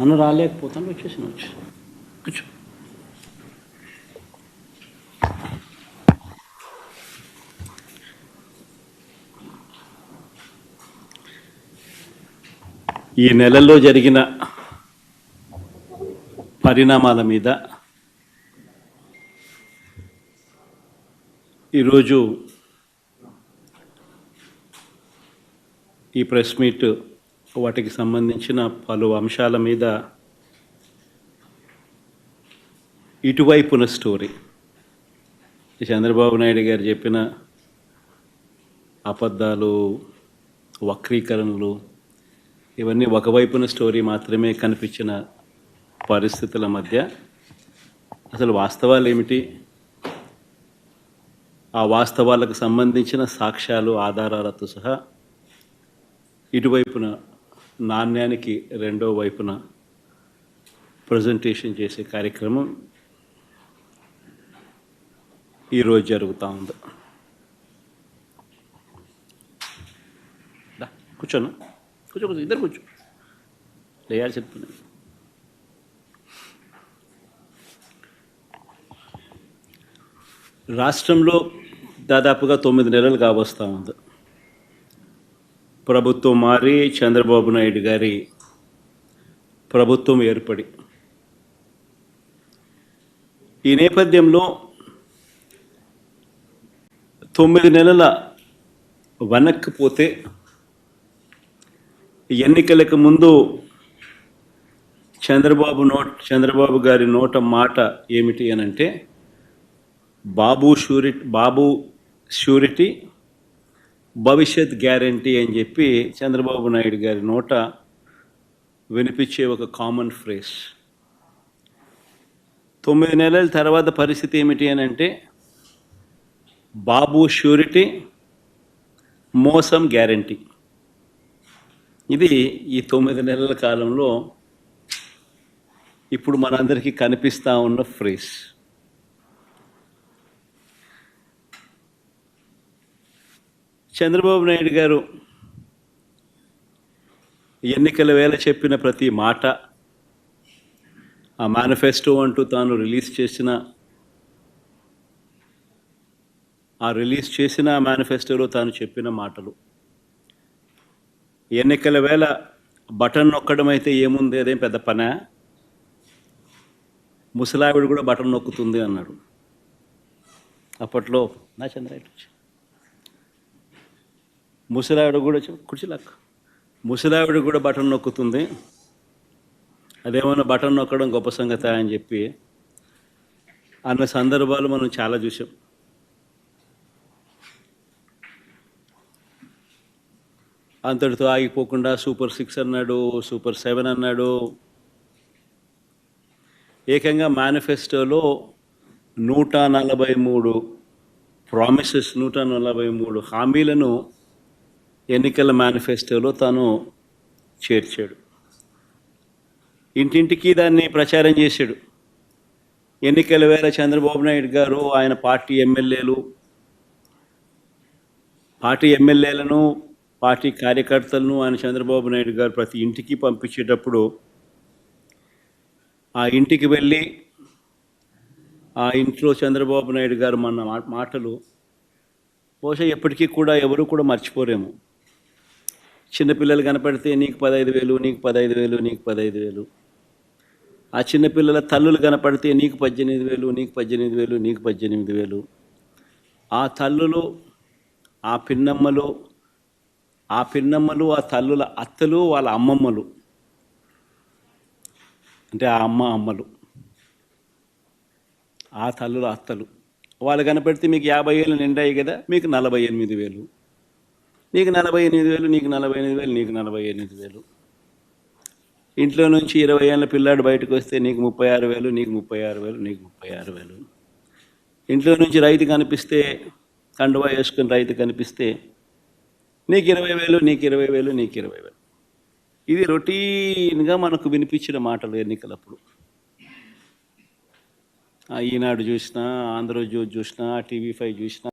అన్న రాలేకపోతాను, వచ్చేసాను. కూర్చో. ఈ నెలలో జరిగిన పరిణామాల మీద ఈరోజు ఈ ప్రెస్ మీట్ వాటికి సంబంధించిన పలు అంశాల మీద ఇటువైపున స్టోరీ, చంద్రబాబు నాయుడు గారు చెప్పిన అబద్ధాలు, వక్రీకరణలు, ఇవన్నీ ఒకవైపున స్టోరీ మాత్రమే కనిపించిన పరిస్థితుల మధ్య అసలు వాస్తవాలు ఏమిటి, ఆ వాస్తవాలకు సంబంధించిన సాక్ష్యాలు, ఆధారాలతో సహా ఇటువైపున నాణ్యానికి రెండో వైపున ప్రజెంటేషన్ చేసే కార్యక్రమం ఈరోజు జరుగుతూ ఉంది. కూర్చోను, కూర్చో, ఇద్దరు కూర్చో, లేయాలి చెప్తున్నాను. రాష్ట్రంలో దాదాపుగా 9 నెలలు కావస్తూ ఉంది ప్రభుత్వం మారి, చంద్రబాబు నాయుడు గారి ప్రభుత్వం ఏర్పడి. ఈ నేపథ్యంలో 9 నెలల వెనక్కిపోతే ఎన్నికలకు ముందు చంద్రబాబు గారి నోట మాట ఏమిటి అని అంటే, బాబు షూరిటీ భవిష్యత్ గ్యారంటీ అని చెప్పి చంద్రబాబు నాయుడు గారి నోట వినిపించే ఒక కామన్ ఫ్రేజ్. 9 నెలల తర్వాత పరిస్థితి ఏమిటి అని అంటే, బాబు షూరిటీ, మోసం గ్యారంటీ. ఇది ఈ 9 నెలల కాలంలో ఇప్పుడు మనందరికీ కనిపిస్తూ ఉన్న ఫ్రేజ్. చంద్రబాబు నాయుడు గారు ఎన్నికల వేళ చెప్పిన ప్రతి మాట, ఆ మేనిఫెస్టో అంటూ తాను రిలీజ్ చేసిన మేనిఫెస్టోలో తాను చెప్పిన మాటలు, ఎన్నికల వేళ బటన్ నొక్కడం అయితే ఏముంది, అదేం పెద్ద పనా, ముసలావిడ కూడా బటన్ నొక్కుతుంది అన్నాడు. అప్పట్లో నా చంద్రాయుడు ముసలావిడ కూడా కుర్చీలాక్క, ముసలావిడ కూడా బటన్ నొక్కుతుంది, అదేమన్నా బటన్ నొక్కడం గొప్ప సంగతి అని చెప్పి అన్న సందర్భాలు మనం చాలా చూసాం. అంతటితో ఆగిపోకుండా సూపర్ 6 అన్నాడు, సూపర్ 7 అన్నాడు. ఏకంగా మేనిఫెస్టోలో 143 ప్రామిసెస్, 143 హామీలను ఎన్నికల మేనిఫెస్టోలో తాను చేర్చాడు. ఇంటింటికి దాన్ని ప్రచారం చేశాడు. ఎన్నికల వేళ చంద్రబాబు నాయుడు గారు ఆయన పార్టీ ఎమ్మెల్యేలను, పార్టీ కార్యకర్తలను ఆయన చంద్రబాబు నాయుడు గారు ప్రతి ఇంటికి పంపించేటప్పుడు ఆ ఇంటికి వెళ్ళి ఆ ఇంట్లో చంద్రబాబు నాయుడు గారు మన మాటలు బహుశా ఎప్పటికీ కూడా ఎవరు కూడా మర్చిపోరేమో. చిన్నపిల్లలు కనపడితే నీకు 15,000, నీకు 15,000, నీకు 15,000. ఆ చిన్నపిల్లల తల్లులు కనపడితే నీకు 18,000, నీకు 18,000, నీకు 18,000. ఆ తల్లులు, ఆ పిన్నమ్మలు, ఆ తల్లుల అత్తలు, వాళ్ళ అమ్మమ్మలు, అంటే ఆ అమ్మలు, ఆ తల్లుల అత్తలు, వాళ్ళు కనపడితే మీకు 50 ఏళ్ళు నిండాయి కదా, మీకు 48,000, నీకు 48,000, నీకు 48,000, నీకు 48,000. ఇంట్లో నుంచి 20 ఏళ్ళ పిల్లాడు బయటకు వస్తే నీకు 36,000, నీకు 36,000, నీకు 36,000. ఇంట్లో నుంచి రైతు కనిపిస్తే, కండువా వేసుకుని రైతు కనిపిస్తే నీకు 20,000, నీకు 20,000, నీకు 20,000. ఇది రొటీన్గా మనకు వినిపించిన మాటలు ఎన్నికలప్పుడు. ఈనాడు చూసినా, ఆంధ్రజ్యోతి చూసినా, TV5 చూసినా,